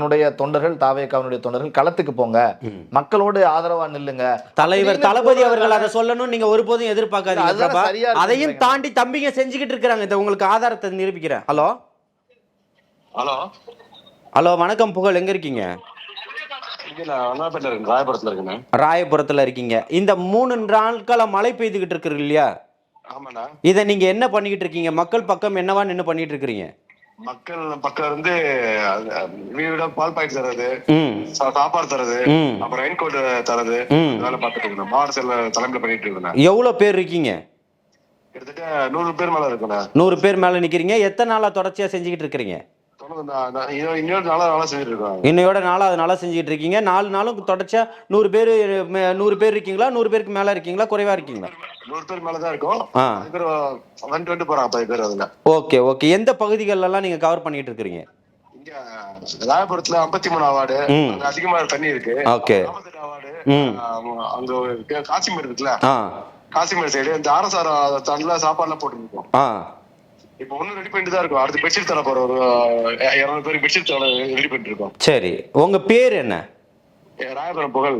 என்னுடைய தொண்டர்கள், தாவேகாவினுடைய தொண்டர்கள் களத்துக்கு போங்க, மக்களோடு ஆதரவா நில்லுங்க. தலைவர் தளபதி அவர்கள் அதை சொல்லணும் நீங்க ஒருபோதும் எதிர்பார்க்காதீங்க அதுதானே பிரபா. சரியா இருக்கு அதையும் நினைக்கிறேன். தாண்டி தம்பிங்க செஞ்சுக்கிட்டு இருக்காங்க. இந்த உங்களுக்கு ஆதாரத்தை நிரூபிக்கிறேன். ஹலோ ஹலோ ஹலோ, வணக்கம் புகழ், எங்க இருக்கீங்க? ராயபுரத்துல இருக்குண்ணே. ராயபுரத்துல இருக்கீங்க. இந்த 3 நாட்களா மழை பெய்துகிட்டு இருக்கு இல்லையா? ஆமாண்ணா. இதை நீங்க என்ன பண்ணிக்கிட்டு இருக்கீங்க? மக்கள் பக்கம் என்னவா நின்று பண்ணிட்டு இருக்கீங்க? மக்கள் பக்கம் இருந்து வீட பால் பாக்கெட் தரது, சாப்பாடு தரது, அப்புறம் ரெயின் கோட் தரது, வேலை பார்த்துட்டு இருக்கேன். மாவட்ட செயலர் தலைமையில பண்ணிட்டு இருக்கேன். எவ்வளவு பேர் இருக்கீங்க? கிட்டத்தட்ட 100 பேர் மேல இருக்குண்ணா. 100 பேர் மேல நிக்கிறீங்க. எத்தனை நாளா தொடர்ச்சியா செஞ்சுக்கிட்டு இருக்கிறீங்க? இன்னொரு நாளா செஞ்சுட்டு இருக்கோம். இன்னையோட 4வது நாளா செஞ்சுக்கிட்டு இருக்கீங்க. 4 நாளும் தொடர்ச்சியா 100 பேர் இருக்கீங்களா? 100 பேருக்கு மேல இருக்கீங்களா? குறைவா இருக்கீங்களா? 100 பேர் மேலதான் இருக்கும். வந்து போறாங்க 10 பேர் அதுல. Okay okay. எந்த பகுதிகள் எல்லாம் நீங்க கவர் பண்ணிட்டு இருக்கீங்க? இங்க ராயபுரத்துல 53 வார்டு அதிகமா தண்ணி இருக்கு. ஓகே. 48 வார்டு அங்க காசிமேடு இருக்குல்ல, காசிமேடு சைடு இந்த ஆர்எஸ்ஆர் தண்ணில சாப்பாடு எல்லாம் போட்டுருக்கோம். இப்ப ஒன்னும் ரெடி பண்ணிட்டு தான் இருக்கும். அடுத்து பெட்ஷீட் தர போற ஒரு 200 பேருக்கு பெட்ஷீட் ரெடி பண்ணிட்டு இருக்கோம். சரி, உங்க பேர் என்ன? ராயபுரம் புகழ்.